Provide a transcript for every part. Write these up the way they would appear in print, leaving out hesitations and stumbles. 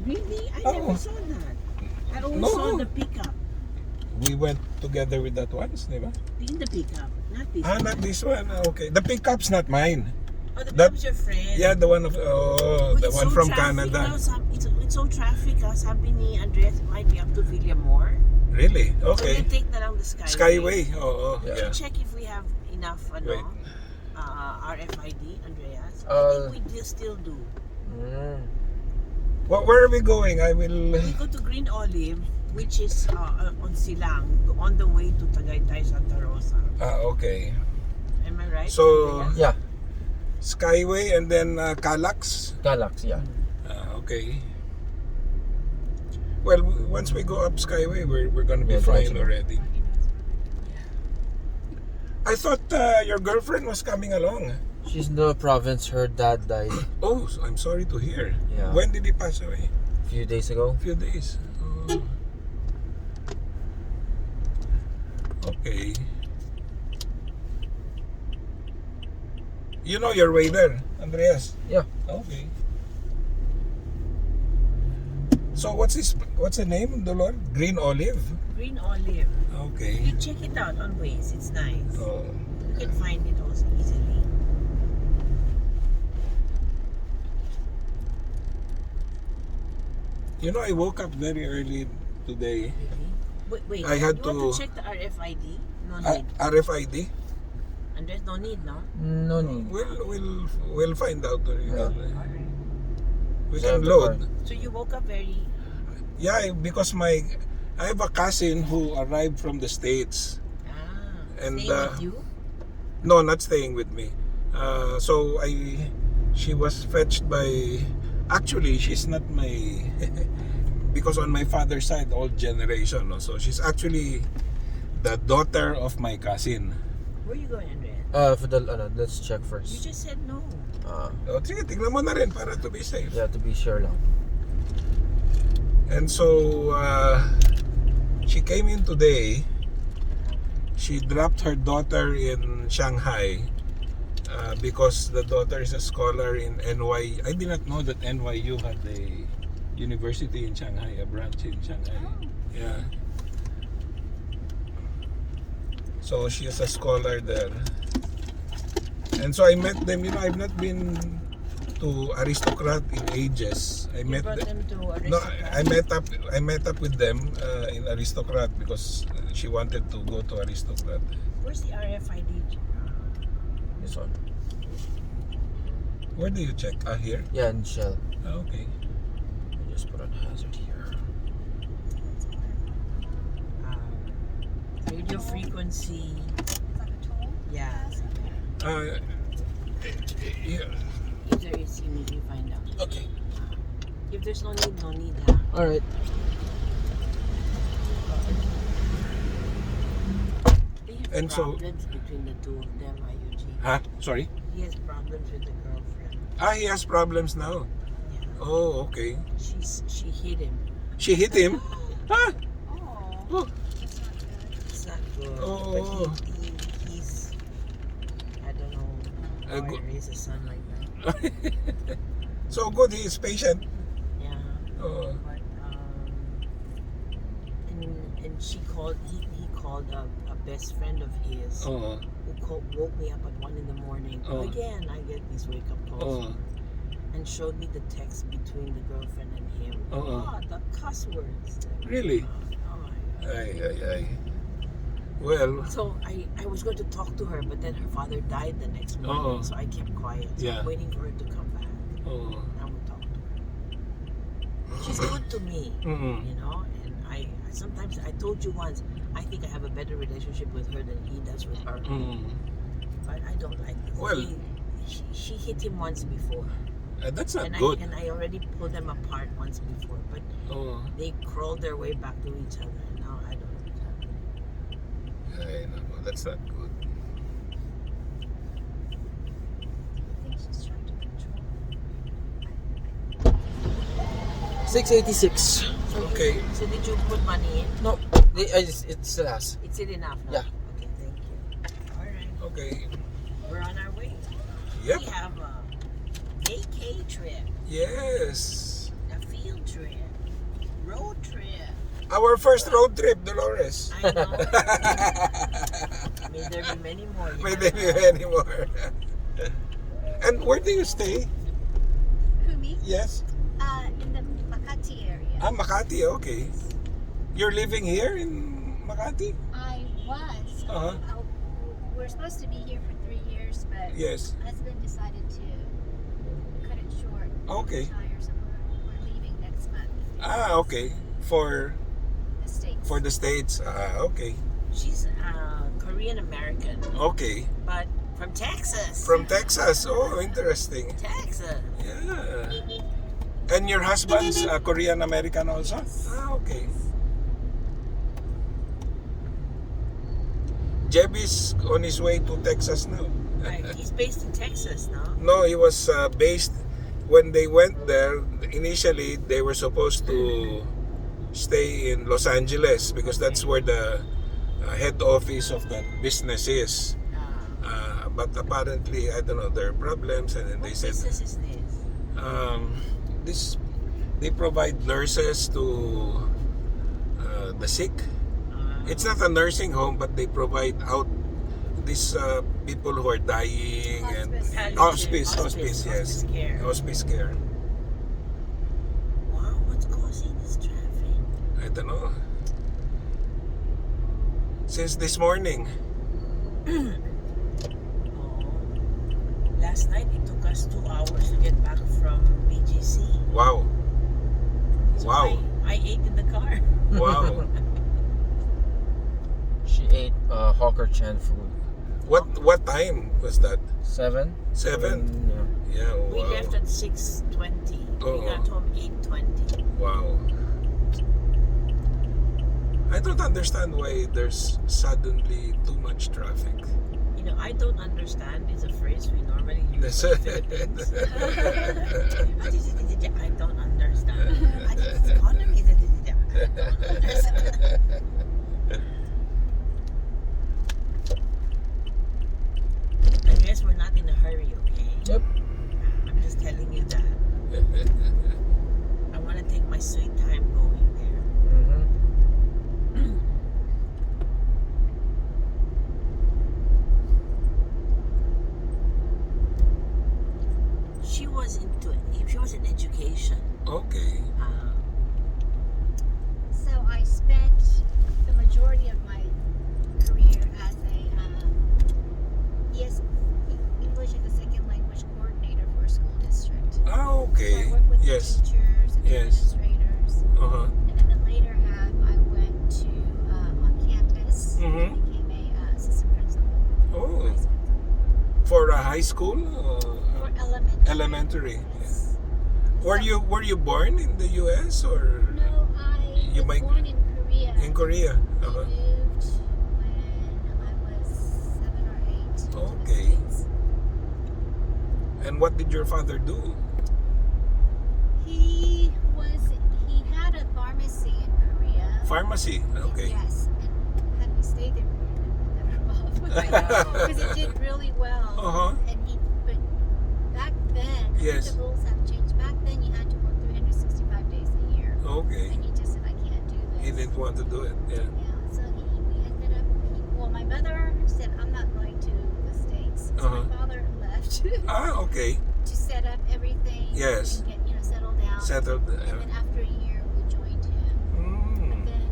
Really? I Oh. never saw that. I only No. saw the pickup. We went together with that once, di ba? In the pickup, not this one. Not this one. Okay. The pickup's not mine. Oh, the that- pickup's your friend. Yeah, the one of But the it's one so from traffic Canada. now, it's so traffic. Sabi ni Andres, might be up to Villamore. Really? So Okay. we take na lang the Skyway. Skyway. Oh, Can yeah. you check if we have enough Wait. RFID, Andreas? I think we still do. Where are we going? I will. We go to Green Olive, which is on Silang, on the way to Tagaytay, Santa Rosa. Okay. Am I right? So, Andreas? Yeah, Skyway and then Calax. Galaxy, yeah. Okay. Well, once we go up Skyway, we're gonna be Yeah, fine diretso. already. I thought your girlfriend was coming along. She's in the province. Her dad died Oh, I'm sorry to hear. Yeah. When did he pass away? a few days ago. A few days. Oh. Okay. You know your way there, Andreas? Yeah. Okay. So what's the name, Dolor? Green Olive? Green Olive. Okay. You check it out on Waze. It's nice. Oh. You can find it also easily. You know, I woke up very early today. Really? Wait. I had you want to- to check the RFID? No need. RFID? Andres, no need, no? No need. We'll find out. Yeah. We Yeah, can the load. So you woke up very... Yeah, because I have a cousin who arrived from the States. And, staying with you? No, not staying with me. So she was fetched by. Actually, she's not my. Because on my father's side, old generation. No? So she's actually the daughter of my cousin. Where are you going, Andres? For the let's check You first. just said no. Sige, tingnan mo na rin para to be safe. Yeah, to be sure lang. And so she came in today. She dropped her daughter in Shanghai because the daughter is a scholar in NYU. I did not know that NYU had a university in Shanghai, a branch in Shanghai. Yeah. So she is a scholar there. And so I met them. You know, I've not been to Aristocrat in ages. I You met brought them. them to No, Aristocrat? I met up with them in Aristocrat because she wanted to go to Aristocrat. Where's the RFID? This one. Where do you check? Here? Yeah, in Shell. Okay. Let me just put on hazard here. Radio frequency. Yeah. Yeah. If there is, you need to find out. Okay. If there's no need, no need, huh? All right. They have And so- problems between the two of them, IUG. Huh? Sorry? He has problems with the girlfriend. He has problems now. Yeah. Oh, okay. She hit him. She hit him? Huh? Oh. It's not good. Oh. But he's I don't know how I raise a son like that. So good, he is patient. Yeah. Oh. But and she called. He called a best friend of his Oh. who woke me up at 1 a.m. Oh. Again, I get these wake up calls. Oh. And showed me the text between the girlfriend and him. Uh-uh. The cuss words. Really? Oh my God. Ay. Well, So I was going to talk to her, but then her father died the next morning, so I kept quiet. So Yeah. I'm waiting for her to come back. oh. I will talk to her. She's good to me, Mm-mm. you know. And I sometimes I told you once, I think I have a better relationship with her than he does with her. But I don't like this. Well- She hit him once before, That's not and good. I already pulled them apart once before, but Oh. they crawled their way back to each other. And now I don't know what's happening. Ay, nako, that's not good. I think she's trying to control. 686. Okay. So did you put money in? No, it still has. It's it enough? No? Yeah. Okay, thank you. All right, Okay. we're on our way. Yep. We have a vacay trip, Yes. a field trip. trip. Road trip. Our first road trip, Dolores. I know. May there be many more. May there be many more. And where do you stay? Who, me? Yes. In the Makati area. Makati, okay. You're living here in Makati? I was. Uh-huh. We're supposed to be here for 3 years, but Yes. husband decided to cut it short. Okay. Retire, so we're leaving next month. Okay. For The States. the States. Okay. She's Korean American, Okay. but from Texas. From Texas. Oh, interesting. Texas. Yeah. And your husband's Korean American also? Yes. Okay. Jeb is on his way to Texas now. Right. He's based in Texas, no? No, he was based when they went there. Initially, they were supposed to stay in Los Angeles because that's where the head office of that business is. But apparently, I don't know, there are problems, and then they What said business is this? they provide nurses to the sick. It's not a nursing home, but they provide out these people who are dying and Hospice. hospice, yes, care. hospice care. Wow, what's causing this traffic? I don't know. Since this morning. Oh. Last night it took us 2 hours to get back from BGC. Wow. So Wow. I ate in the car. Wow. She ate Hawker Chan food. What time was that? 7? 7? Yeah. Yeah, We wow. left at 6:20. Oo. We got home 8:20. Wow. I don't understand why there's suddenly too much traffic. You know, I don't understand is a phrase we normally use in the Philippines. I don't understand. I think it's economy. I don't understand. I guess we're not in a hurry, okay? Yep. I'm just telling you that. I want to take my sweet time going there. Mm-hmm. She was in education. Okay. So I spent the majority of my career as a English as a second language coordinator for a school district. Okay. So I worked with Yes. the teachers and Yes. administrators. Uh-huh. And then the later half, I went to on campus Mhm. and became a assistant principal, Oh, vice principal for a high school? for elementary. Elementary. Yes. Were you born in the U.S. or No, I You was might- born in Korea. in Korea? I Uh-huh. moved when I was 7 or 8 to Okay. the States. And what did your father do? He had a pharmacy in Korea. Pharmacy. Okay. Yes, and had we stayed there, we would have been better off. I know. Because it did really well. Uh-huh. But back then, I Yes. think the rules have changed. Back then, you had to work 365 days a year. Okay. And he just said, I can't do this. He didn't want to do it. Yeah. Yeah, so we ended up, my mother said, I'm not going to the States. So Uh-huh. my father left Okay. to set up everything. Yes. And get, settled down. Settled. And then after a year, we joined him. Mm. Then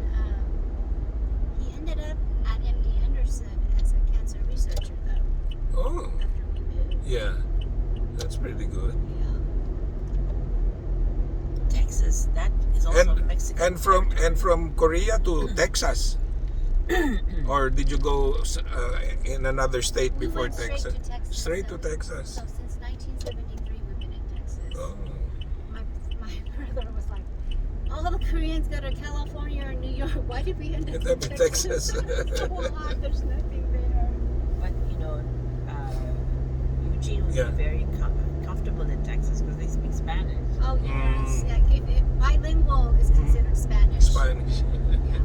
he ended up at MD Anderson as a cancer researcher, though, Oh, after we moved. yeah. That's pretty good. Yeah. Texas, that is also And Mexican. and from Korea to Texas, or did you go in another state We before went straight Texas? to Texas. Straight to So Texas. since 1973, we've been in Texas. Oh. My brother was like, all the Koreans go to California or New York. Why did we end up End in up in Texas? Texas. It's so hot. There's nothing there. But you know, Eugene would Yeah. be very comfortable in Texas because they speak Spanish. Oh yes, Mm. yeah. If bilingual is considered Spanish. Spanish. Yeah.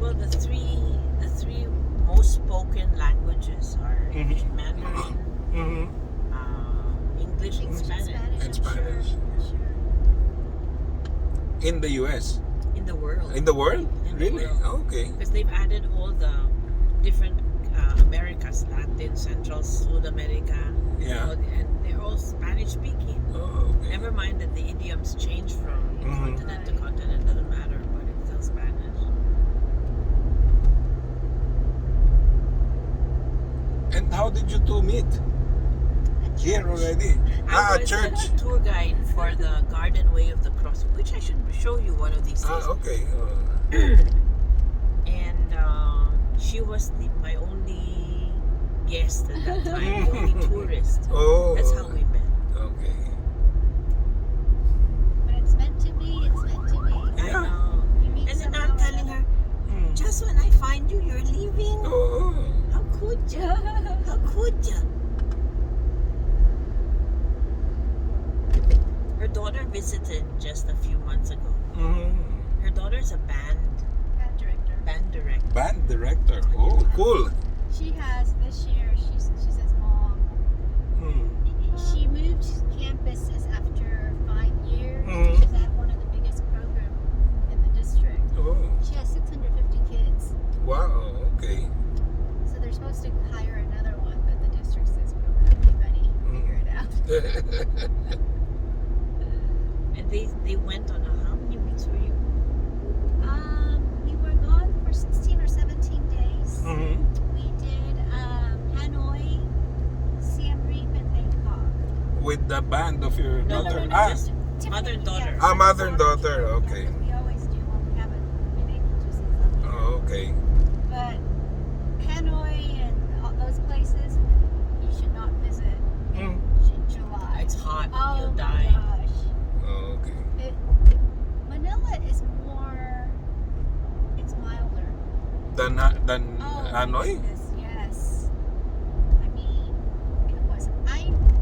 Well, the three most spoken languages are Mhm. Mandarin, Mm-hmm. English and English and Spanish. And Spanish. Sure. In the US? In the world. In the world? In the Really? world. Okay. Because they've added all the different Americas, Latin, Central, South America. Yeah. And they're all Spanish speaking. Oh, okay. Never mind that the idioms change from Mhm. continent to continent, doesn't matter, but it's still Spanish. And how did you two meet? Here already? I was church. a tour guide for the Garden Way of the Cross, which I should show you one of these days. Okay. And she was my only guest at that time, the only tourist. Oh. That's how we met. Okay. When it's meant to be, it's meant to be. Yeah. I know. You meet And then somehow I'm or telling her, Hmm. just when I find you, you're leaving. Oh. How could you? How could you? Her daughter visited just a few months ago. Mhm. Her daughter's a band director. director. Band director. Oh, cool. She has this year. She says, Mom, Hmm. she moved campuses after 5 years. Mhm. She's at one of the biggest programs in the district. Oh. She has 650 kids. Wow. Okay. So they're supposed to hire another one, but the district says we don't have anybody. Figure it out. And they went on how many weeks were you? We were gone for 16 or 17 days. Mhm. We did Hanoi, Siem Reap, and Bangkok. With the band of your No, daughter. no, Ah. just mother and daughter. Ah, mother and daughter, okay. Yeah, we always do when we haven't been able to since I'm here. Oh, okay. But Hanoi and all those places, you should not visit Hmm. in July. It's hot. Oh You'll my die. gosh. Oh, okay. Manila is more, it's milder. Than Oh, my Hanoi? goodness, yes. I mean, it was.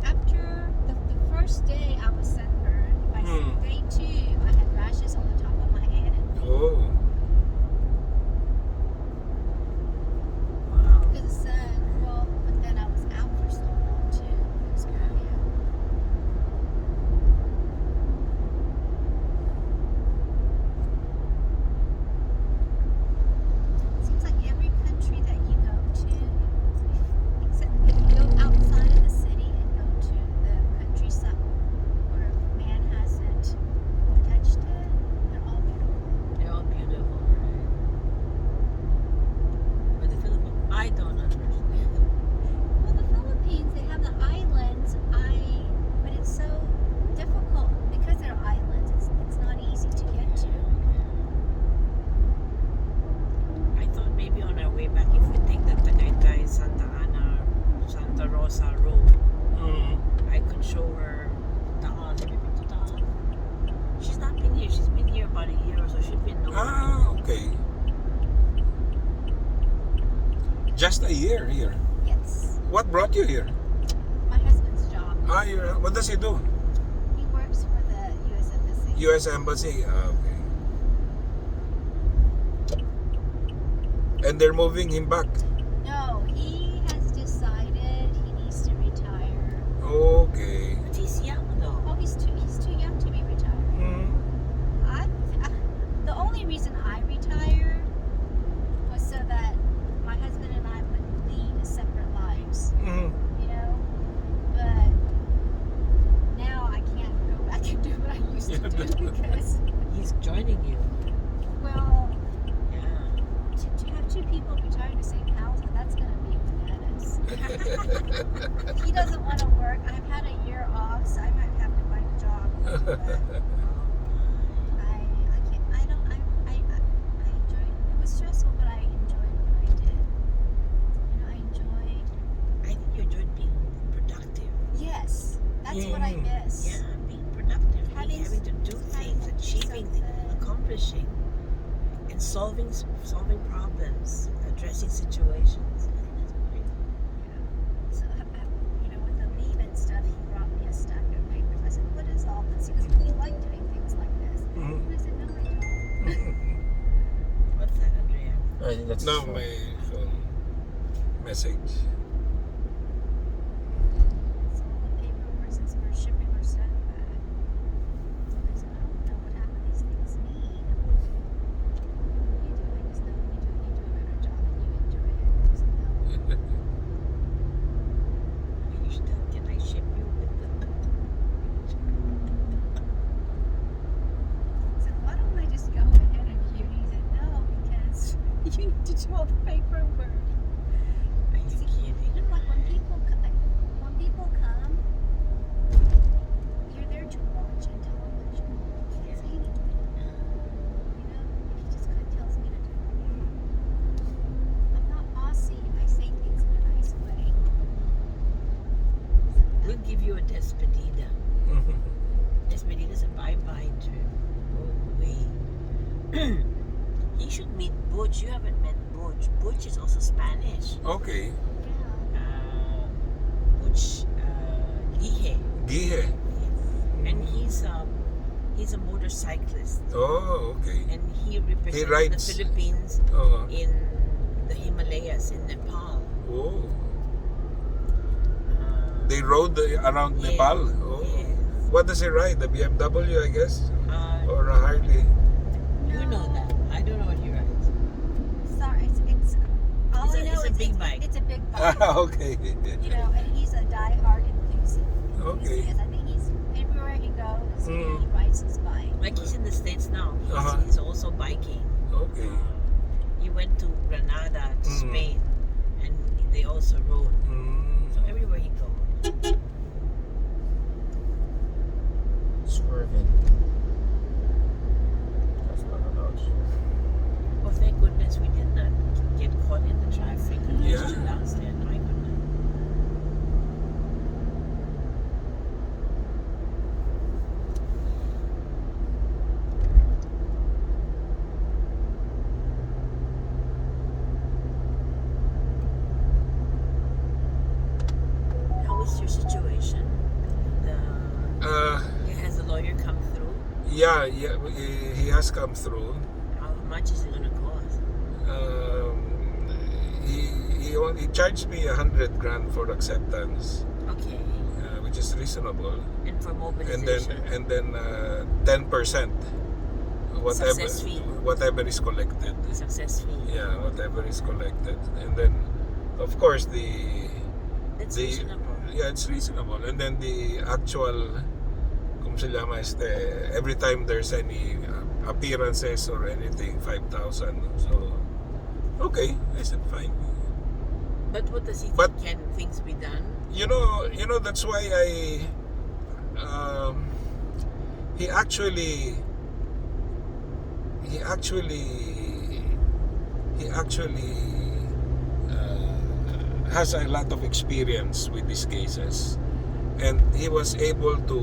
After the first day, I was sunburned. By Hmm. day 2, I had rashes on the top of my head and feet Oh. Wow. because of the sun. Well, but then I was out for so long too. It was bad. Seems like every country that you go to, except if you go outside of the city and go to the countryside where man hasn't touched it, they're all beautiful. They're all beautiful. But the Philippines, I don't understand. Well, the Philippines, they have the islands. But it's so difficult because they're islands. It's not easy to get to. I thought maybe on our way back, if we take the Tagaytay, Santa Ana, Santa Rosa road, Mm. I could show her Taal. Have you been to Taal? She's not been here. She's been here about a year or so. She's been nowhere. Ah, okay. Just a year here. Yes. What brought you here? My husband's job. Ah, what does he do? He works for the U.S. Embassy. U.S. Embassy. Ah, okay. And they're moving him back. No, he has decided he needs to retire. Okay. But he's young though. Oh, he's too young to be retired. Mm. The only reason I retired was so that my husband and I would lead separate lives, Mm. you know. But now I can't go back and do what I used to do because, He's joining you. well, Yeah. to have two people retire in the same house, that's going to be bananas. He doesn't want to work. I've had a year off, so I might have to find a job. But I can't. I enjoyed. It was stressful, but I enjoyed what I did. You know, I enjoyed. I think you enjoyed being productive. Yes, that's what I miss. Yeah, being productive. Having Having to do things, achieving, something. accomplishing, and solving problems, addressing situations. I think that's great. So, you know, with the leave and stuff, he brought me a stack of papers. I said, "What is all this?" He goes, "Well, you like doing things like this." Mhm. And I said, "No, I don't." What's that, Andrea? I think that's No, my phone message. So all the paperwork, since we're do all the paperwork. Are you kidding? You know, like when people come, you're there to watch and tell them what you want. You can't say anything. You know, if he just kind of tells me to do it. I'm not bossy. I say things in a nice way. We'll give you a despedida. Despedida is a bye-bye term. Go away. You should meet Butch. You haven't met Butch. Butch is also Spanish. Okay. Yeah. Butch Gihe. Gihe. And he's a motorcyclist. Oh, okay. And he represents rides. the Philippines Oh. in the Himalayas in Nepal. Oh. They rode around Yes, Nepal. Oh. yes. What does he ride? The BMW, I guess? Or a Uh, Harley? you know that. I don't know what he rides. Sorry, it's all It's I a- know it's a is big bike. It's a big bike. Okay. You know, and he's a die-hard enthusiast. Okay. I think he's everywhere he goes. Mm. He rides his bike. Like he's in the States now. Uh-huh. He's also biking. Okay. He went to Granada, to Mm. Spain, and they also rode. Mm. So everywhere he goes. Swerving. That's not allowed. Oh, thank goodness we did not get caught in the traffic congestion Yeah. downstairs. My goodness. How is your situation? Has the lawyer come through? Yeah, he has come through. How much is it going to cost? He charged me 100 grand for acceptance, Okay. which is reasonable, And for mobilization? and then 10%, whatever Success fee. whatever is collected. Success fee. Yeah, whatever is collected, and then of course That's the reasonable. yeah, it's reasonable, and then the actual, como se llama, every time there's any appearances or anything, 5,000. So okay, I said fine. But what does he think? But- Can things be done? You know that's why he actually has a lot of experience with these cases, and he was able to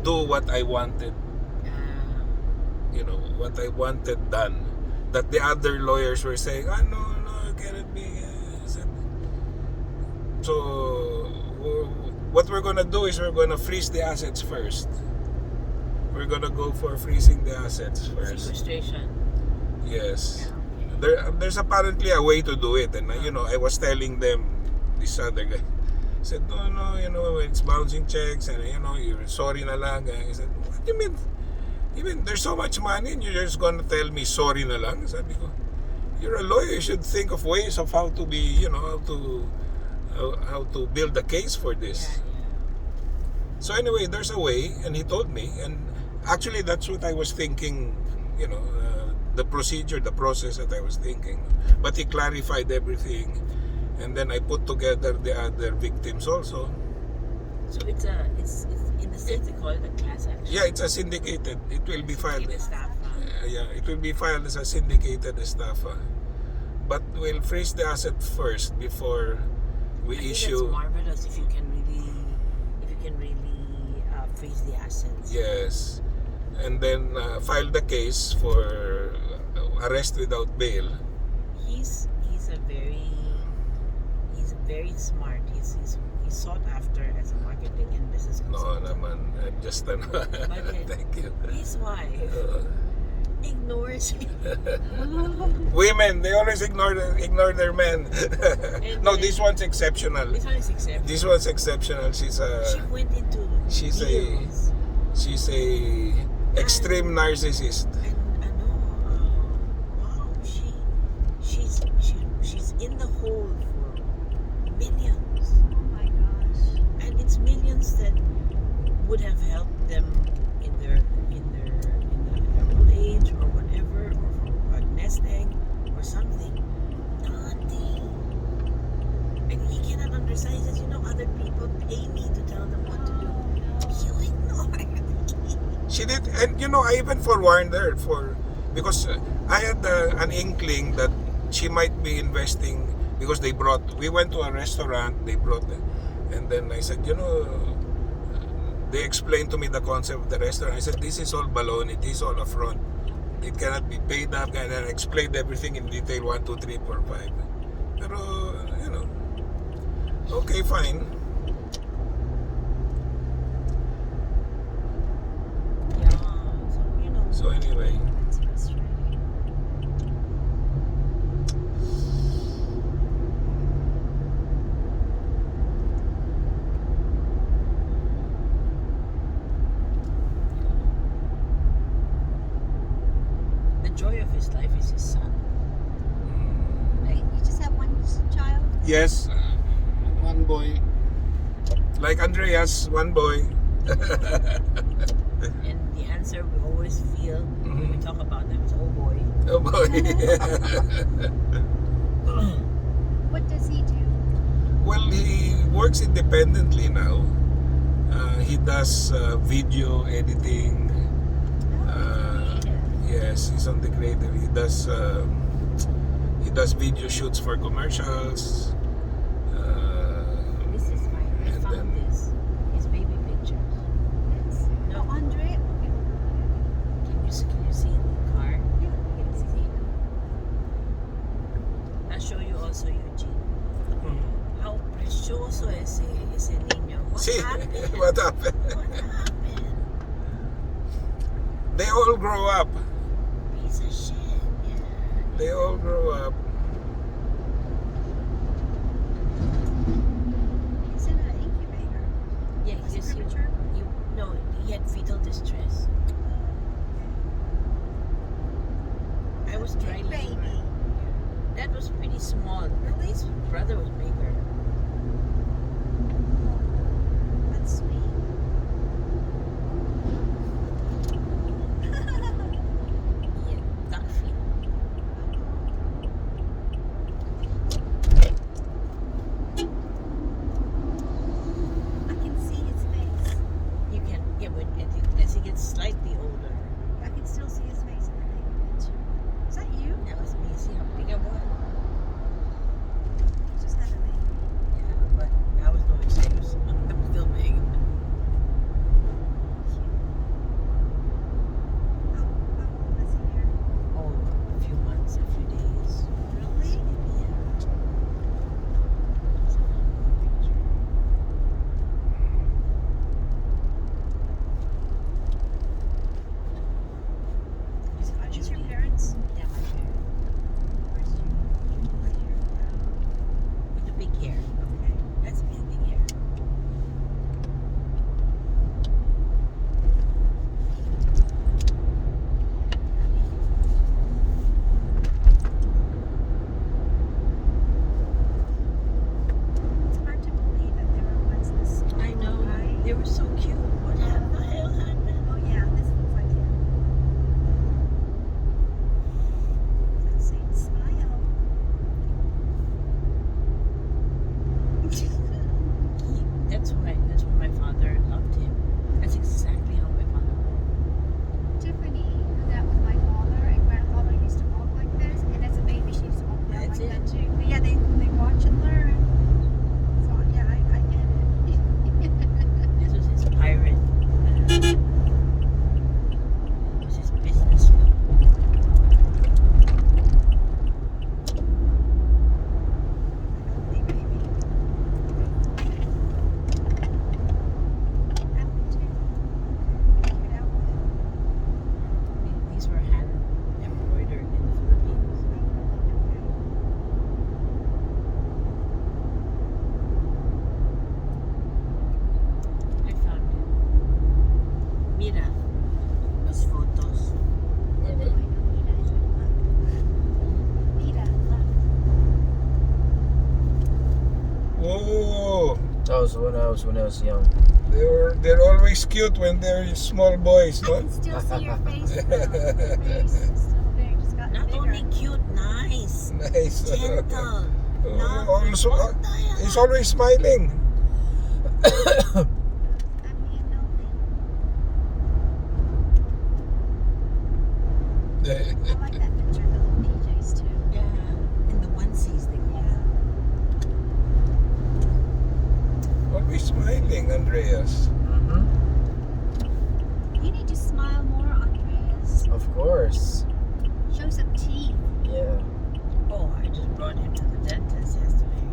do what I wanted, what I wanted done, that the other lawyers were saying, no, it cannot be. So what we're gonna do is we're gonna freeze the assets first. We're gonna go for freezing the assets first. Sequestration. Yes. Yeah. There's apparently a way to do it, and I was telling them, this other guy said, no, it's bouncing checks, and you're sorry na lang. I said, what do you mean? Even there's so much money and you're just gonna tell me sorry na lang? Sabi ko, you're a lawyer, you should think of ways of how to be, how to build a case for this. Yeah. So anyway, there's a way, and he told me, and actually that's what I was thinking, the procedure, the process that I was thinking. But he clarified everything, and then I put together the other victims also. So it's in the States they call it a class action. Yeah, it's a syndicated. It will be filed. Syndicated estafa. Yeah, it will be filed as a syndicated estafa. But we'll freeze the asset first before we I think issue. that's marvelous if you can really freeze the assets. Yes, and then file the case for arrest without bail. He's very smart. He's sought after as a marketing and business No, consultant. naman. I'm just thank you. His wife ignores him. Women, they always ignore their men. No, this one's exceptional. This one is exceptional. This one's exceptional. She went into she's deals. she's a extreme narcissist. And wow, she's in the hole for millions, Oh my gosh. and it's millions that would have helped them in their old age or whatever, or for a nest egg or something. He says, you know, other people pay me to tell them what to do. You ignore me. She did, and you know, I even forewarned her because I had an inkling that she might be investing because we went to a restaurant, they brought it, and then I said, you know, they explained to me the concept of the restaurant. I said, this is all baloney, this is all a front. It cannot be paid up, and then I explained everything in detail, 1, 2, 3, 4, 5. Pero, you know, okay, fine. Yeah, so, you know. So anyway, It's frustrating. The joy of his life is his son. Wait, you just have one child? yes, one boy. Like Andreas, one boy. And the answer we always feel when we talk about them is, oh boy. Oh boy. What does he do? Well, he works independently now. He does video editing. Yes, he's on the creative. He does video shoots for commercials. This is mine. I And found then- this. His baby pictures. Yes. No. Oh, Andre? Can you see in the car? Yeah, I can see. I'll show you also, Eugene. How precioso ese niño. What See, happened? what happened? What happened? They all grow up. Piece of shit. Yeah. They all grow up. He's in an incubator. Yeah, Was he because premature? no, he had fetal distress. I was dry Big baby. labor. That was pretty small. Really? His brother was bigger. That's sweet. He had duck feet. I can see his face. You can, yeah, as he gets slightly older. I can still see his face in the baby picture. Is that you? That was me. See how big I was? You just had a baby. Yeah, but I was no excuse. I'm still big. How old is he here? Oh, a few months, a few days. Really? Yeah. He's Are these your Judy. parents? Yeah, my parents. Where's Judy? Right here. With the big hair. Okay. That's me, big hair. It's hard to believe that there were once this small. I know. Right? They were so cute. What the hell happened? Oh yeah, this looks like him. That same smile. That's why my father loved him. That's exactly how my father was. Tiffany, that was my father and grandfather used to walk like this, and as a baby she used to walk around That's like it. that too. But yeah, they watch and learn. So yeah, I get it. This was his pirate. It was his business. Healthy baby. Happy too. Figured out These were hand embroidered in the Philippines. I found it. Mira, los fotos. Whoa, That was when I was young. they're always cute when they're small boys, I no? can still see your face though. Your face is still there, just got Not bigger. only cute, nice, Nice. gentle. Also, he's always smiling. I'm being healthy. I like that picture of the little PJs too. Yeah, in the onesies they call Yeah. Always smiling, Andreas. Mm-hmm. You need to smile more, Andreas. Of course. Show some teeth. Yeah. Oh, I just brought him to the dentist yesterday.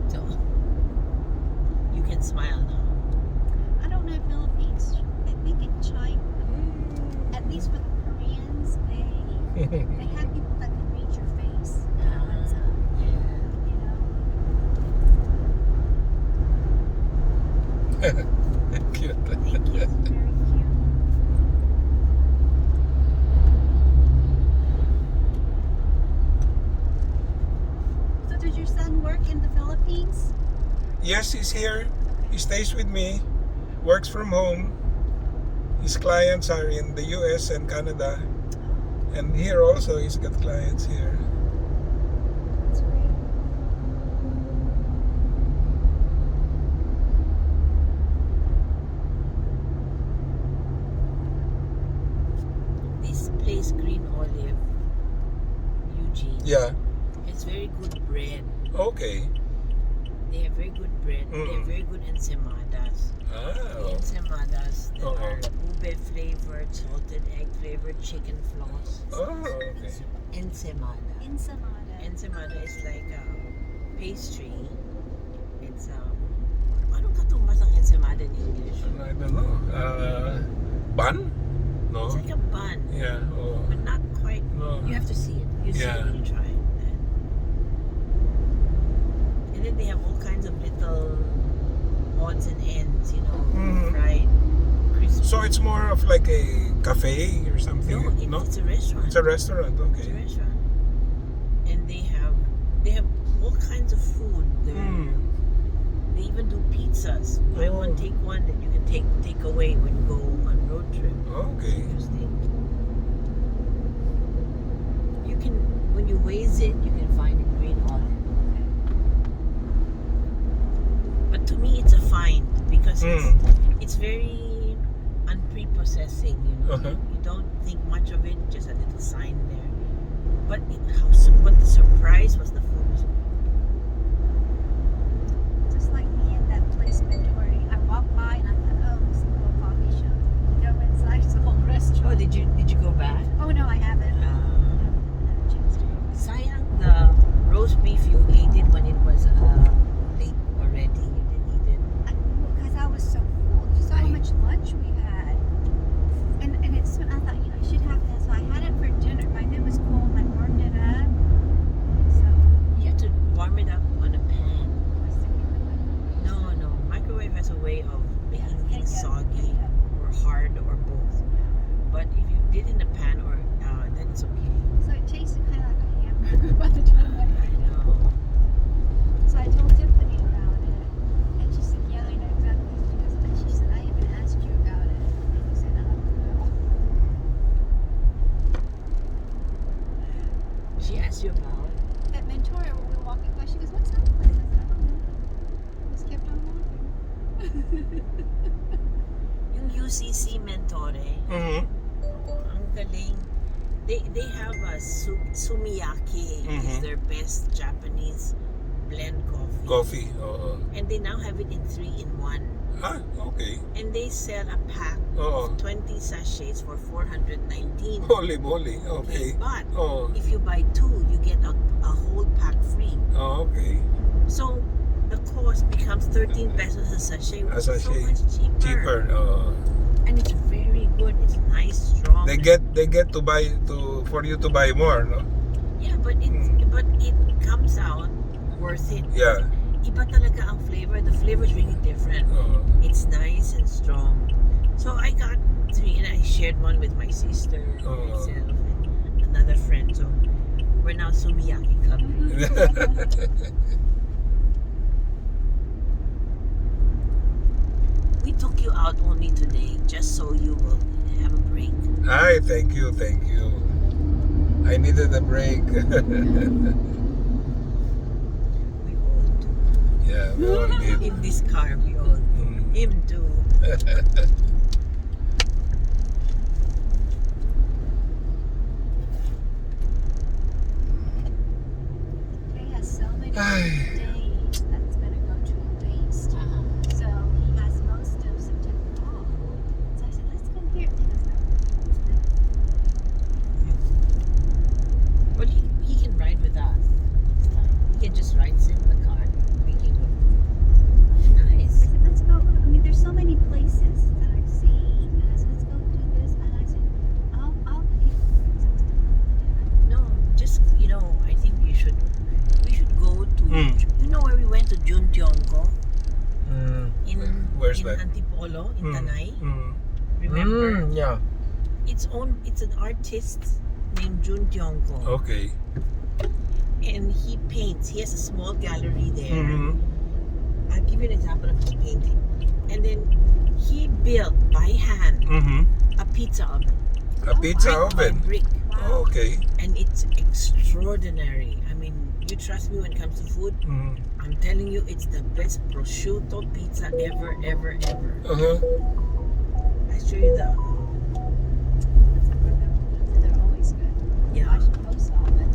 So, you can smile now. I don't know Philippines. I think in China, at least for the Koreans, they have people that can read your face. But, Yeah. you know, Cute. Thank you. very cute. So does your son work in the Philippines? Yes, he's here. He stays with me. Works from home. His clients are in the US and Canada. And here also, he's got clients here. That's great. This place, Green Olive, Eugene. Yeah. It's very good bread. Okay. They have very good bread. They have very good ensemadas. Oh. Ensemadas that Uh-oh. are ube flavored, salted egg flavored chicken floss. Oh, okay. Ensemada. Ensamada. Ensemada is like a pastry. It's paano ka tumbas ang ensemada in English? I don't know. Bun? No? It's like a bun, Yeah. Oh. but not quite. No. You have to see it. You see it Yeah. when you try it. And then they have all kinds of little odds and ends, you know, Mhm. fried, crispy. So it's more of like a cafe or something? No, it's a restaurant. It's a restaurant, It's a okay. restaurant. And they have all kinds of food there. Mm. They even do pizzas. Buy one, take one that you can take away when you go on road trip. Okay. Interesting. You can, when you Waze it, you can find it Green Olive. But to me, it's a find because it's very unprepossessing. You know, Uh-huh. you don't think much of it. Just a little sign there. But but the surprise was the food. Just like me at that place, Midori. I walked by and I thought, oh, it's a little coffee shop. You go inside, it's a whole restaurant. Oh, did you go back? Oh, no, I haven't. I haven't had a chance to. Sayang, the roast beef you ate it when it was late already. You didn't eat it. Because I was so full. You saw how much lunch we had. And it's, I thought, you know, I should have that. So I had it for dinner. By then it was cold. I warmed it up. So You have to warm it up on a pan. I was thinking like my No. Microwave has a way of making things soggy yeah. or hard or both. But if you did in a pan or then it's okay. So it tasted kind of like a hamburger by the time I I ate it. know. So I told Tiffany about it. And she said, yeah, I know exactly what she does. And she said, I even asked you about it. And you said, I don't know. She asked you about. At Mentora, when we were walking by, she goes, what's that place? I said, I don't know. Just kept on walking. Yung UCC Mentore, Mm-hmm. ang galing. They have a sumiyaki is Mhm. their best Japanese blend coffee. Coffee. Oo. And they now have it in 3-in-1. Ah, okay. And they sell a pack Oo. of 20 sachets for 419. Holy moly. Okay. But Oh. if you buy 2, you get a whole pack free. Oh, okay. So the cost becomes 13 pesos a sachet, which A is so sachet. much cheaper. Cheaper. And it's very good. It's nice, strong. They get to buy for you to buy more, no? Yeah, but it comes out worth it. Yeah. Iba talaga ang flavor. The flavor is really different. It's nice and strong. So I got 3 and I shared one with my sister, myself, and another friend. So we're now sumiyaki couple. We took you out only today just so you will have a break. Hi, thank you. I needed a break. Yeah, we all did. In this car, we all. Mm. Him too. He has so many Ay. days that's gonna go to waste. So he has most of September off. So I said, let's go here. And he goes, no. But he can ride with us. It's fine. He can just ride, sit in the car. We can go. I Nice. said, let's go. I mean, there's so many places that I've seen. And I said, let's go do this. And I said, I'll pay for it. So I was like, No, just, I think we should go to, you know where we went to Juntiongo? Where's in that? Antipolo, in Tanay? Mm. Remember? Yeah. It's an artist named Juntiongo. Okay. And he paints. He has a small gallery there. Mm-hmm. I'll give you an example of his painting. And then he built by hand Mm-hmm. a pizza oven. A pizza Brick by oven. brick. Oh, okay. And it's extraordinary. I mean, you trust me when it comes to food. Mm-hmm. I'm telling you, it's the best prosciutto pizza ever. Uh-huh. I show you the. they're always good. Yeah. I should post all of it.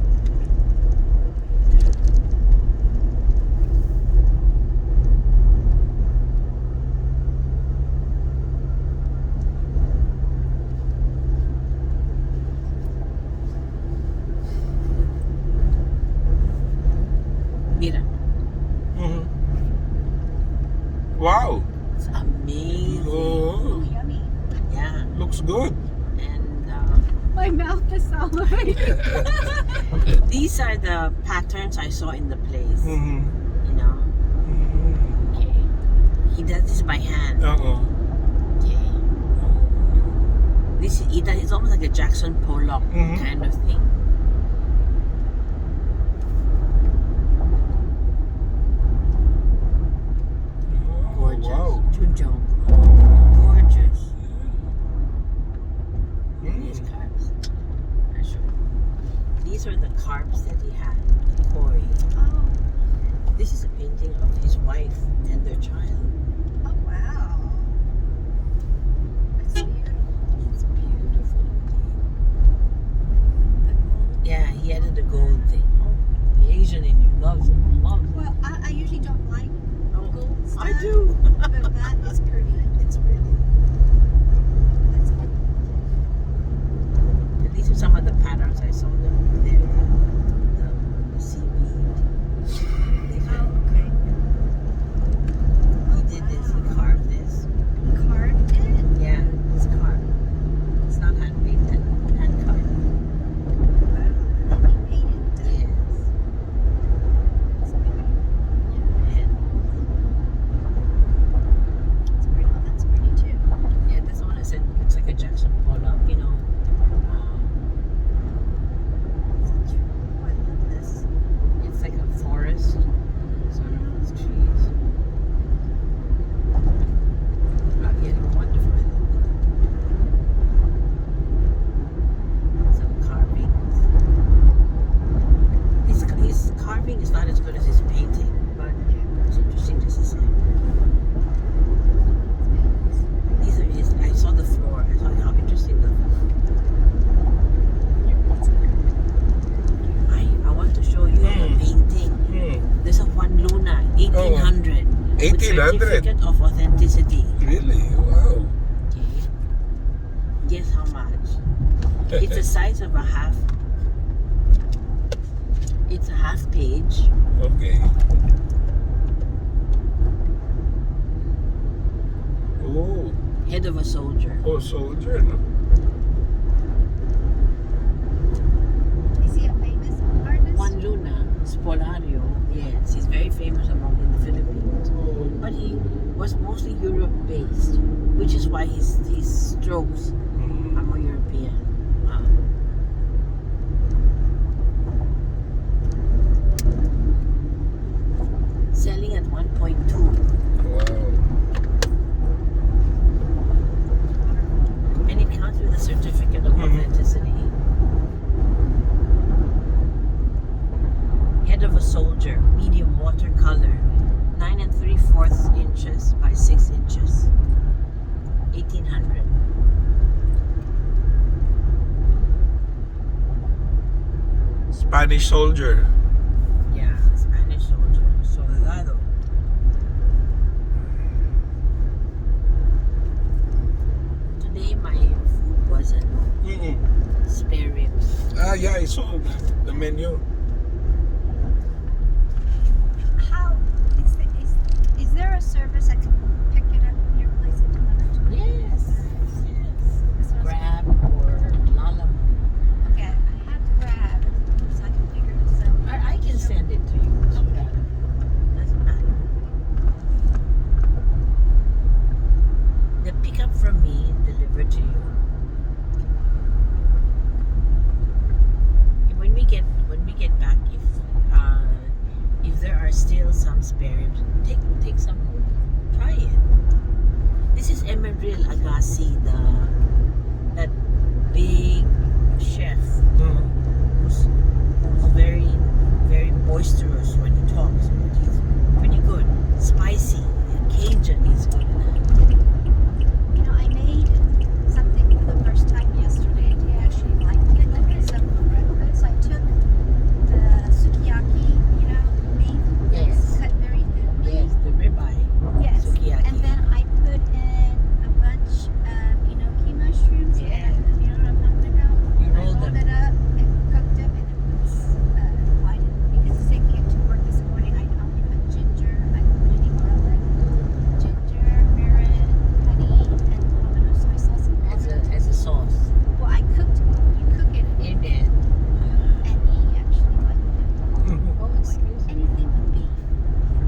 Mira, Mm-hmm. Wow. it's amazing. Oh, Yummy. Yeah, looks good. and My mouth is salivating. these are the patterns I saw in the place. Mm-hmm. You know. Mm-hmm. Okay. He does this by hand. Uh-oh. Okay. It's almost like a Jackson Pollock Mhm. kind of thing. Gorgeous. Wow. Junjong. Gorgeous. These Mm. carbs. I show you. These are the carbs that he had. Koi. Oh, This is a painting of his wife and their child. oh wow. That's beautiful. It's beautiful indeed. The gold. Yeah, he added the gold thing. Oh, the Asian in you loves it. Loves it. Well, I usually don't like Oh, gold stuff. I do. But that is pretty. It's pretty. That's good. And these are some of the patterns I saw there. The seaweed. These are- Oh, okay. He did this. He carved this. Carved it? Yeah, it's carved. It's not hand painted. Hand carved. Wow. And he painted it. Yes. It's pretty. And It's pretty. Oh, that's pretty too. yeah, this one I said looks like a Jackson Pollock. Oh, I love this. It's like a forest, sort of with trees. Getting wonderful. Some carvings. His carving is not as good as his painting, but it's interesting just the same. These are his. I saw the floor. I saw how interesting the. I want to show you the painting. Mm. There's a Juan Luna, 1800. With 1800? certificate of authenticity. Really? Wow. Okay. Guess how much? It's the size of a half. It's a half page. Okay. Oh, Head of a soldier. oh, soldier, no? Is he a famous artist? Juan Luna, Spolario. Yes, he's very famous among in the Philippines. But he was mostly Europe-based, which is why his strokes Mm. are more European. Selling at 1.2. Wow. And it comes with a certificate of authenticity. Head of a soldier, medium watercolor, 9 1800. Spanish soldier. Yeah, Spanish soldier, soldado. Today my food wasn't spare ribs. Ah, yeah, I saw the menu. How is there a service that can pick it up from your place and deliver it to me? Yes, That's what I was Grab or Lala. Okay, I have Grab, so I can figure this out. I can send it to you. Okay. Doesn't matter. The pickup from me, delivered to you. And when we get back, if there are still some spare ribs, take some home. Try it. This is Emeril Agassi, that big chef who's very, very boisterous when he talks, but he's pretty good. Spicy and Cajun, he's good at that. You know, I made something for the first time yesterday. He actually liked it. Like I said for breakfast, I took the sukiyaki, you know, beef. Yes. Cut very thinly. Yes, the ribeye. Yes. Sukiyaki. And then I put in a bunch of enoki mushrooms. Yeah. You know what I'm talking about? You I rolled rolled them. it up and cooked them, and it was because taking it to work this morning, I only put ginger. I didn't put any garlic. Ginger, mirin, honey, and a little bit of soy sauce and water. As a sauce. Well, I cooked. You cook it, In it. and he actually liked it. Oh, excuse me. Anything with beef,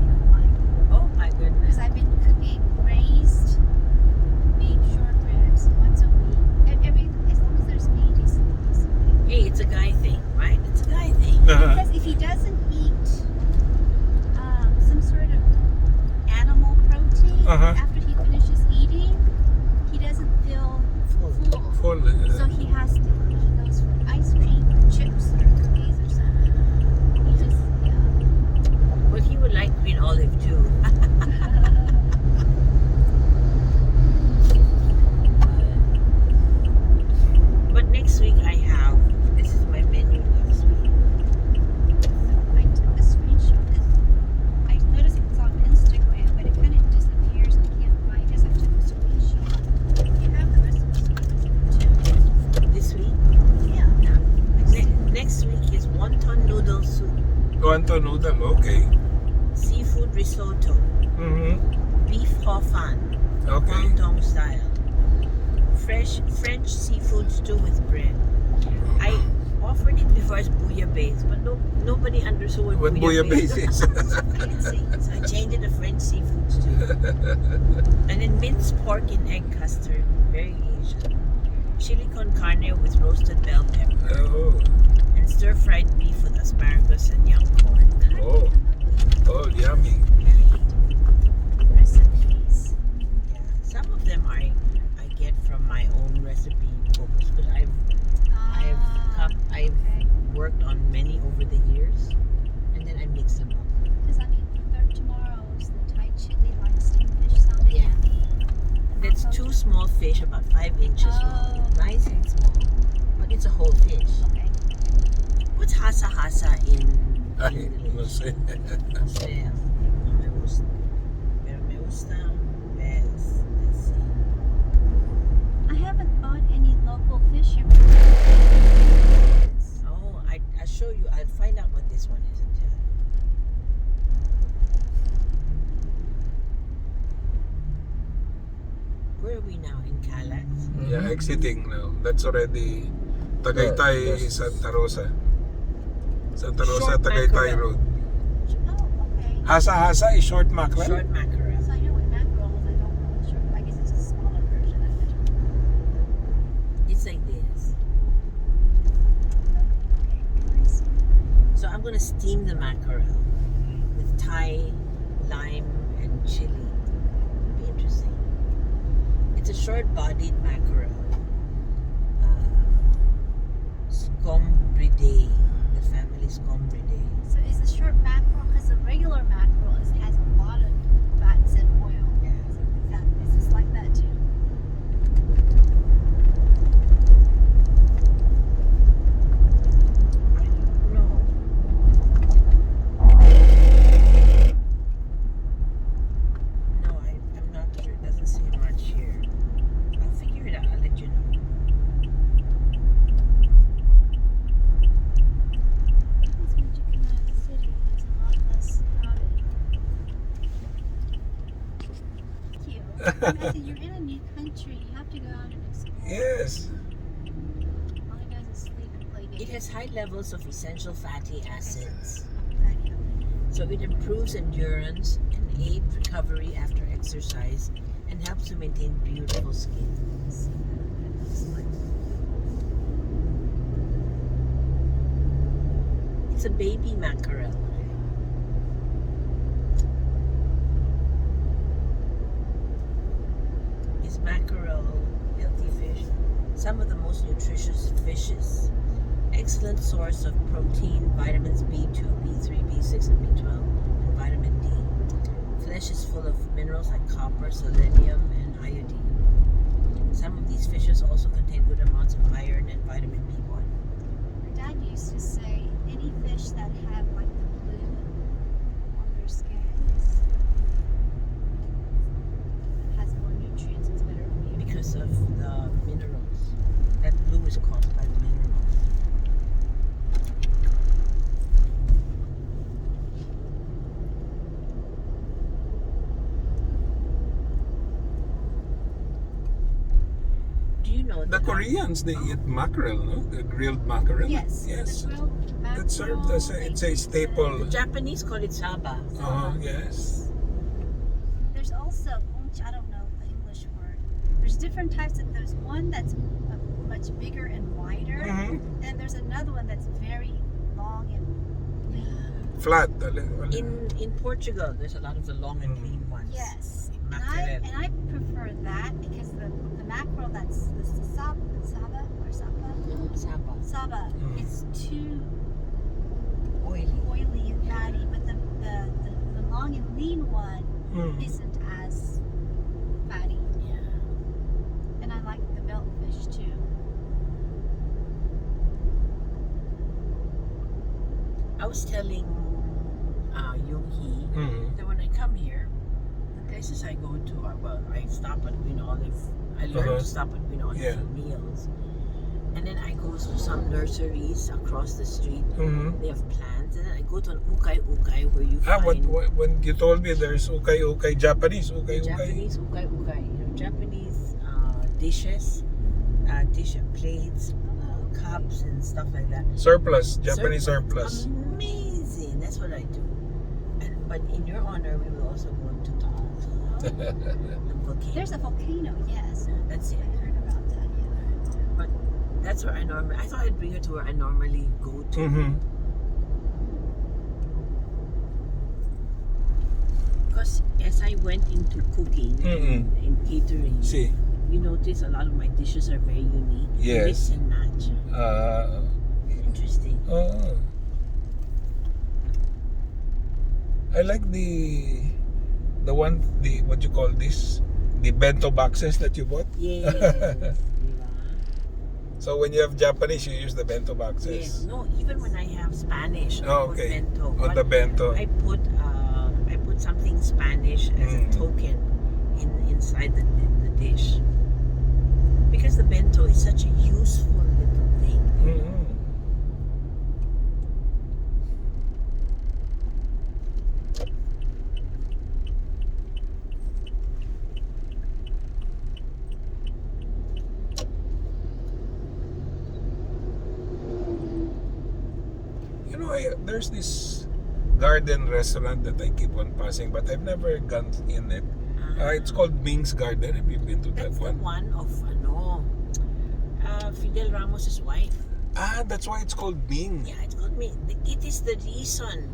he'll like. Oh my goodness. Because I've been cooking raised beef short ribs once a week. As long as there's meat, he's okay. Hey, it's a guy thing, right? It's a guy thing. Because if he doesn't eat some sort of animal protein after he finishes eating, he doesn't feel full. Full. So he goes for ice cream or chips or cookies or something. He just, But he would like green olive too. But next week I have, this is my menu next week. I took a screenshot because I noticed it's on Instagram, but it kind of disappears and I can't find it. So I took a screenshot. You have the recipe too. This week. Yeah. Next week is wonton noodle soup, Wonton noodle, okay. seafood risotto, beef hor fun, Okay. Guangdong style, fresh French seafood stew with bread. I offered it before as bouillabaisse, but nobody understood What bouillabaisse is. Fancy. So I changed it to French seafood stew. And then minced pork in egg custard, very Asian. Chili con carne with roasted bell pepper. Oh. And stir-fried beef with asparagus and young corn. Oh. Oh, yummy. Recipes. Yeah. Some of them I get from my own recipe books because I've Okay. worked on many over the years, and then I mix them up. Because I mean, tomorrow's the Thai chili like steamed fish sounding Yeah. yummy. That's two small fish, about 5 inches long, nice and small, but it's a whole fish. Okay. What's hasa hasa in Ay, English? no sé. No sé. No me gusta. Pero me gusta. Ves. Let's see. I haven't bought any local fish here. Oh, I'll show you. I'll find out what this one is and tell you. Where are we now? In Calax? Yeah, exiting now. That's already Tagaytay, Yes. Santa Rosa. Santa Rosa, Short Tagaytay mackerel. Road. Oh, okay. Hasa is short mackerel. Short mackerel. So I know what mackerel is. I don't know what sure. I guess it's a smaller version of it. It's like this. Okay, nice. So I'm gonna steam the mackerel with Thai, lime, and chili. It'll be interesting. It's a short-bodied mackerel. Scombridae. The family Scombridae. So is the short mackerel, because the regular mackerel has a lot of fats and oil. Yeah. Is this like that too? I said, you're in a new country. You have to go out and explore. Yes. All he does is sleep and play games. It has high levels of essential fatty acids. Fatty acid. So it improves endurance and aids recovery after exercise and helps to maintain beautiful skin. It's a baby mackerel. Is mackerel healthy fish? Some of the most nutritious fishes. Excellent source of protein, vitamins B2, B3, B6, and B12, and vitamin D. Flesh is full of minerals like copper, selenium, and iodine. Some of these fishes also contain good amounts of iron and vitamin B1. Her dad used to say any fish that have like the blue on their skin has more nutrients. It's better for you. Because of the minerals. That blue is caused by the minerals. Do you know The that Koreans, they eat mackerel, no? The grilled mackerel. Yes. Yes. The grilled That's served as mackerel, it's a staple. the Japanese call it saba? Yes. There's also, I don't know the English word. There's different types of. There's one that's much bigger and wider, and there's another one that's very long and lean. Flat. In Portugal, there's a lot of the long and lean ones. Yes, Mackerel. and I prefer that because the mackerel that's the saba Saba. it's too Oily. oily and fatty, but the long and lean one isn't as fatty. Yeah. And I like the bellfish too. I was telling Yogi that when I come here, the places I go to are, well, I stop at Green Olive. I learned to stop at Green Olive for meals. And then I go to some nurseries across the street. They have plants. And then I go to an ukay-ukay where you find... when you told me there's ukay-ukay, Japanese ukay-ukay. Japanese ukay-ukay. You know, Japanese dishes, plates, cups and stuff like that. Japanese surplus. Amazing. That's what I do. But in your honor, we will also go to Taal. The volcano. There's a volcano, yes. That's it. I heard about that, yeah. But that's where I thought I'd bring her to where I normally go to. Because as I went into cooking and catering, you notice a lot of my dishes are very unique. Yes. Mix and match. Interesting. I like the what you call this? The bento boxes that you bought. Yes. So when you have Japanese, you use the bento boxes. Yes. No, even when I have Spanish, I put Okay. bento. On the bento. I put something Spanish as a token inside the dish. Because the bento is such a useful little thing. You know, there's this garden restaurant that I keep on passing, but I've never gone in it. It's called Ming's Garden. Have you been to that That's one? the one of Fidel Ramos's wife. That's why it's called Ming. Yeah, it's called Ming. It is the reason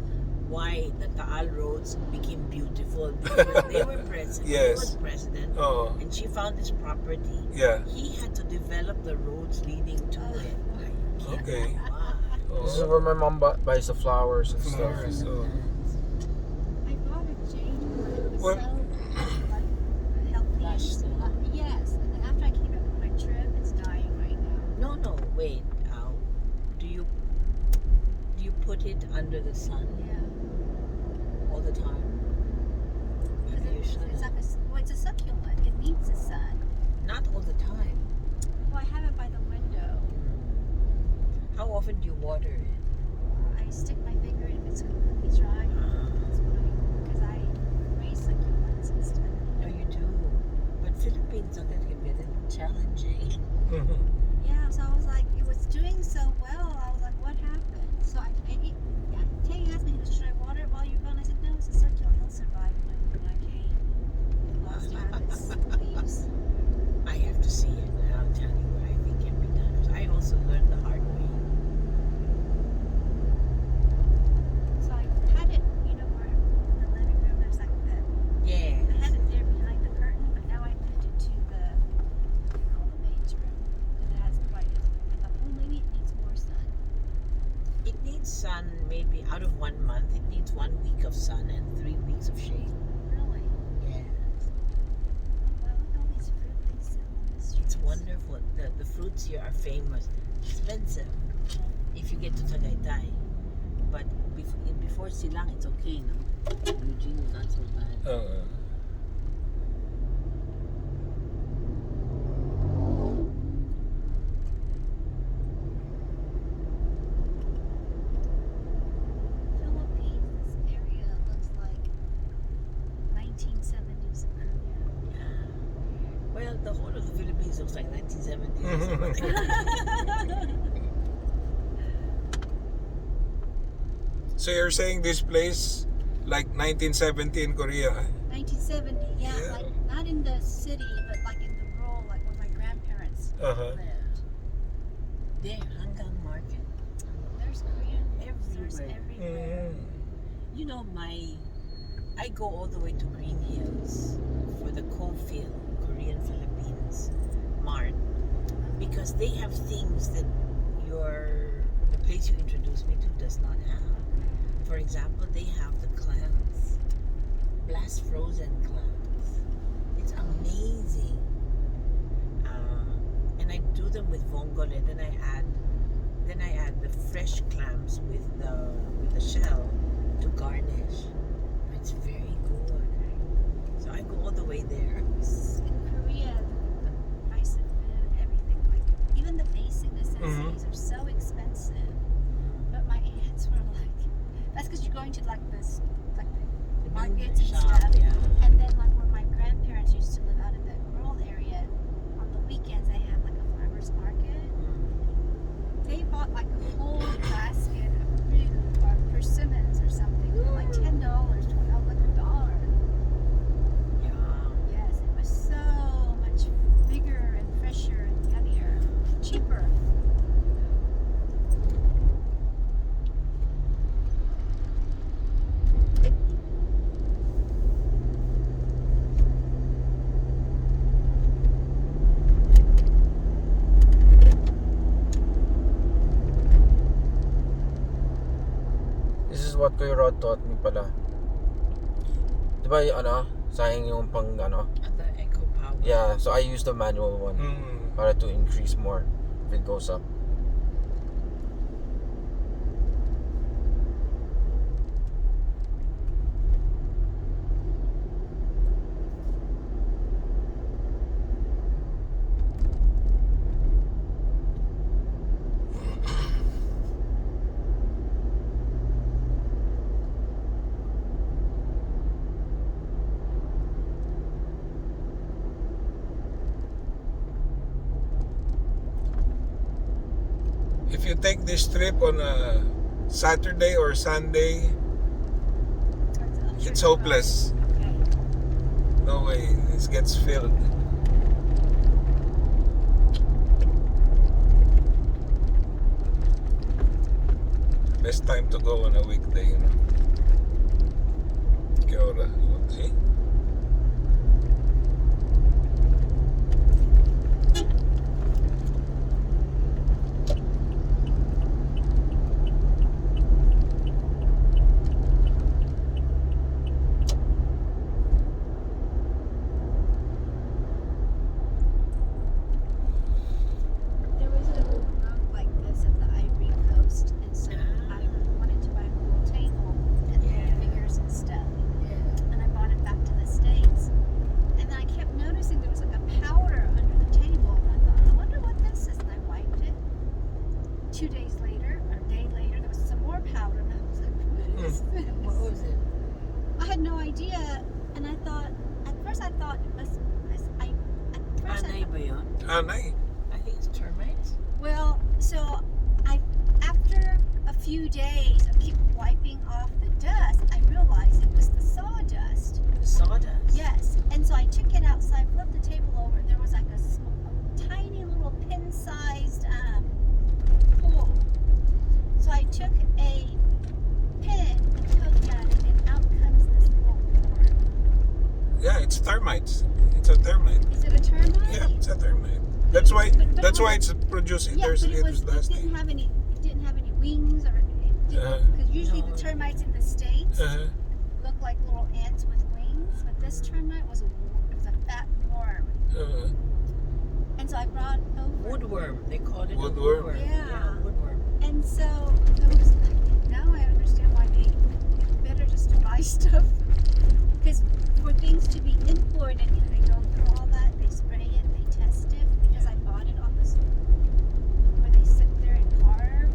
why the Taal roads became beautiful. Because they were president. Yes. He was president. And she found this property. Yeah. He had to develop the roads leading to it. Okay. This is where my mom buys the flowers and Flowers. stuff. I bought a jade one. Well- So, like, healthy. Lush, Yes. And then after I came back from my trip, it's dying right now. No, wait. Do you put it under the sun Yeah. all the time? Maybe you It's shouldn't. like it's a succulent. It needs the sun. Not all the time. Well, I have it by the window. How often do you water it? I stick my finger in if it's completely dry. That's fine. Because I raise succulents and stuff. No, you do. But Philippines are getting a bit challenging. Yeah, so I was like, it was doing so well. I was like, what happened? So Tay asked me, should I water it while you're gone? I said, no, it's a succulent. He'll survive when I came. It lost half its leaves. I have to see it and I'll tell you what I think can be done. 'Cause I also learned the hard way. So I had it, where in the living room there's like the. Yeah. I had it there behind the curtain, but now I moved it to the maid's room. And it has quite. I thought, oh, maybe it needs more sun. It needs sun maybe out of 1 month. It needs 1 week of sun and 3 weeks of shade. Really? Yeah. Oh, wow, look at all these fruit they sell on the streets. It's wonderful. The fruits here are famous. Expensive if you get to Tagaytay. But before Silang, it's okay, no? Eugene is not so bad. Philippines, this area looks like 1970s Korea. Well, the whole of the Philippines looks like 1970s. So you're saying this place like 1970 in Korea? 1970, yeah, Yeah. like not in the city, but like in the rural, like where my grandparents lived. There, Hanggang Market. There's Korean stores Everywhere. everywhere. You know, I go all the way to Green Hills for the Cofield Korean Philippines Mart because they have things that the place you introduced me to does not have. For example, they have the clams, blast frozen clams. It's amazing. And I do them with vongole. Then I add the fresh clams with the shell to garnish. It's very good. So I go all the way there. In Korea, the price of food, everything, like even the basic necessities are so expensive. But my aunts were like, that's because you're going to like the markets and Shop, stuff. yeah. And then like where my grandparents used to live out in the rural area, on the weekends they have like a farmer's market. They bought like a whole basket of fruit or persimmons or something for like $10, $12, like $1. Yeah. Yes, it was so much bigger and fresher and yummier, cheaper. This is what Kuya Rod taught me pala. Di ba sayang yung pang And the Eco Power. Yeah, so I use the manual one para to increase more if it goes up. If you take this trip on a Saturday or Sunday, it's hopeless. Okay. No way, this gets filled. Best time to go on a weekday, ¿Qué hora? See? There was a road like this at the Ivory Coast, and so I wanted to buy a pool table. Nay. I think it's termites. Well, so after a few days of keep wiping off the dust, I realized it was the sawdust. The sawdust. Yes, and so I took it outside, flipped the table over. There was like a tiny little pin-sized hole. So I took a pin and poked at it, and out comes this little worm. Yeah, it's termites. It's a termite. Is it a termite? Yeah, it's a termite. That's why. But That's it why was- it's producing. Yeah, There's but it dusty. didn't have any. It didn't have any wings or Uh-huh. because usually No. the termites in the States Uh-huh. look like little ants with wings, but this termite was a fat worm. Uh-huh. And so I brought over. Woodworm. They call it Woodworm. a woodworm. Yeah. Woodworm. And so it was. Now I understand why it's better just to buy stuff, because for things to be imported, they go through all that, they spray it, they test it. Because I bought it on this where they sit there and carve.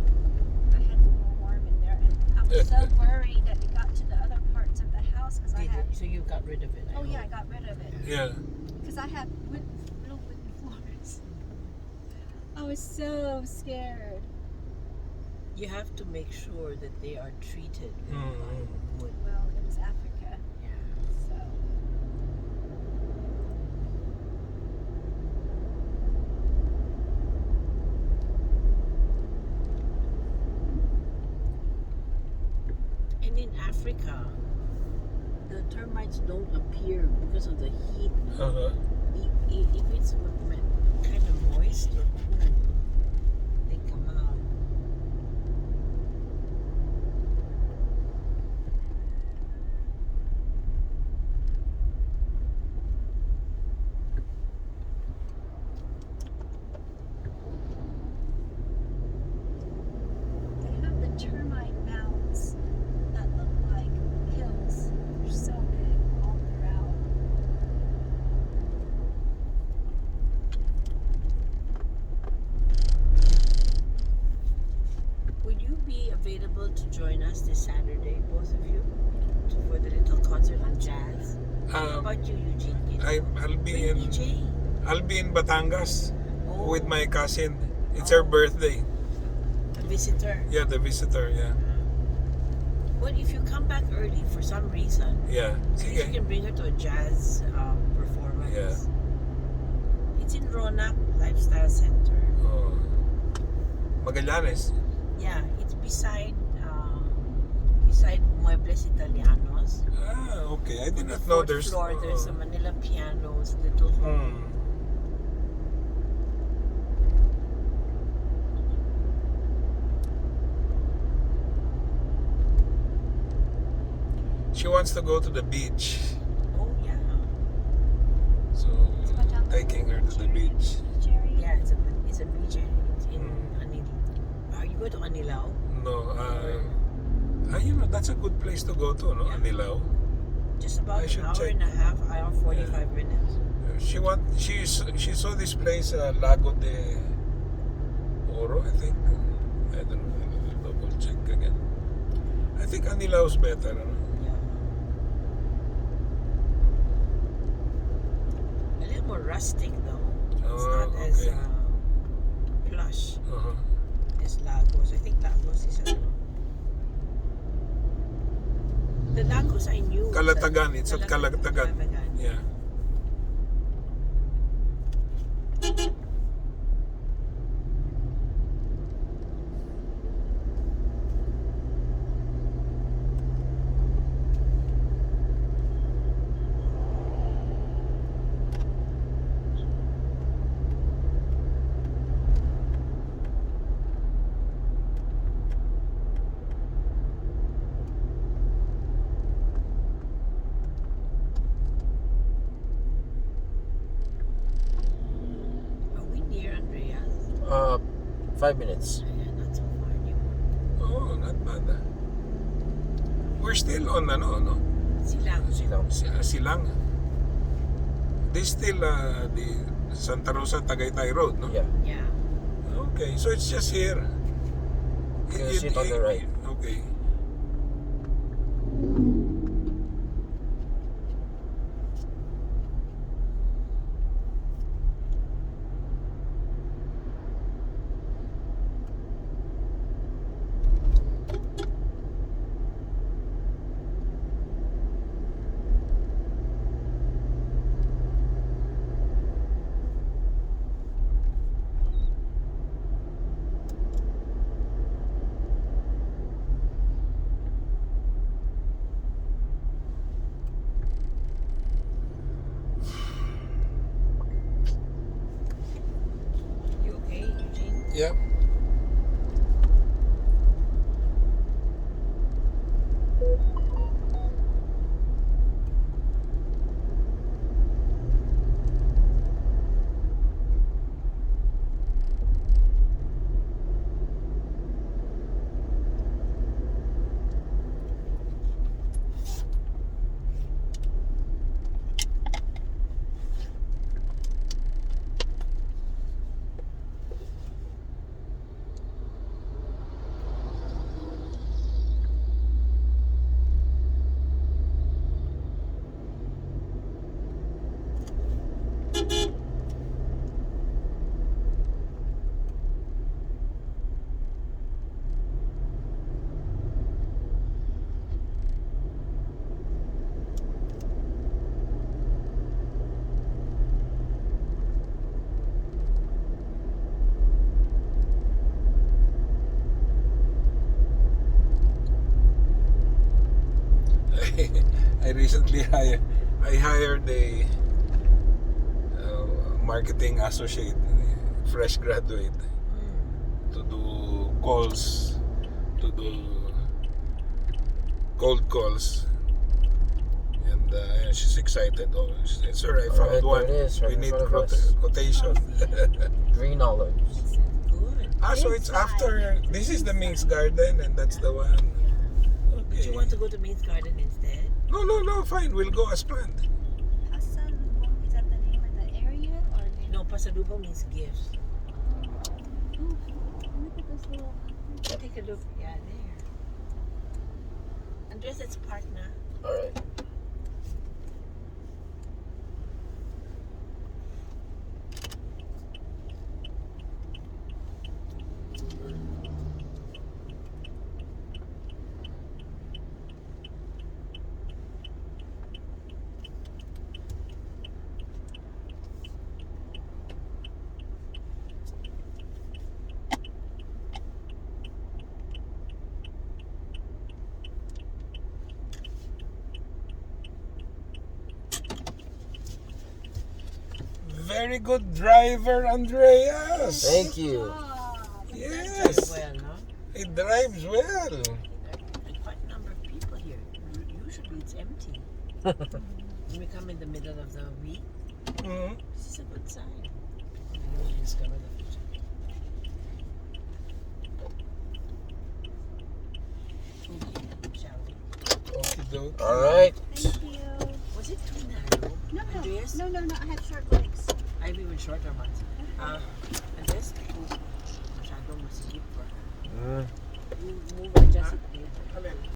I had the little worm in there, and I was so worried that it got to the other parts of the house because I Did had. it? So you got rid of it. Oh yeah, I got rid of it Yeah. because I had real wooden floors. I was so scared. You have to make sure that they are treated with wood. Well, it was Africa, Yeah. so. And in Africa, the termites don't appear because of the heat. Uh-huh. If it's kind of moist or cool, they come out. They have the termite mounds that look like hills. They're so big all throughout. Would you be available to join us this Saturday, both of you, for the little concert on jazz? How about you, Eugene? I'll be Bring in. DJ. I'll be in Batangas Oh, with my cousin. It's her birthday. a visitor. Yeah, the visitor. Yeah. Well, if you come back early for some reason, Yeah. at least you Sige. can bring her to a jazz performance. Yeah. It's in Ronak Lifestyle Center. Oh. Magallanes. Yeah, it's beside Muebles Italianos. Ah, okay. I On did the not know fourth there's. floor, there's a Manila Pianos, little home. Hmm. She wants to go to the beach, Oh yeah, so It's about down taking her to the beach. Jerry. yeah. It's a beach in Mm. Anil. You go to Anilao? No, you know, that's a good place to go to, no? Yeah. Anilao. Just about I should an hour check. and a half, hour 45 minutes. She saw this place, Lago de Oro, I think. I don't know. I'll double check again. I think Anilao's better, no? Yeah. A little more rustic though. It's Oh, not as okay. plush Uh-huh. as Lagos. I think Lagos is the Lagos I knew. was Calatagan, it's at Calatagan. Yeah. Are we near Andreas? 5 minutes. Yeah, not so far anymore. Oh, not bad. We're still on, no? Silang. Silang. This still the Santa Rosa Tagaytay Road, no? Yeah. Yeah. Okay, so it's just here. You can sit on the right. Okay. Yeah. I recently hired a marketing associate, fresh graduate, to do calls, to do cold calls, and she's excited. Oh, it's alright. I found Alright, one. there it is, right We in need front of us. quotation. Green olives. It's good. So it's after. This is the Ming's Garden, and that's the one. Did Okay. you want to go to Maid's Garden instead? No. Fine. We'll go as planned. Pasalubong, is that the name of the area? Or the... No, pasalubong means gifts. Oh, look at this little... Take a look. Yeah, there. Andres, it's park na. Alright. Very good driver, Andreas. Thank you. Oh, Yes. Well, no? It drives well. There's quite a number of people here. Usually it's empty. When we come in the middle of the week, Mhm. this is a good sign. We usually discover the future. Okay, shall we? Okey-dokey. Alright. thank you. Was it too narrow? No, Andreas? no, I have short legs. I we were shorter ones. Andres, masyadong masikip for her. Mm. You move and just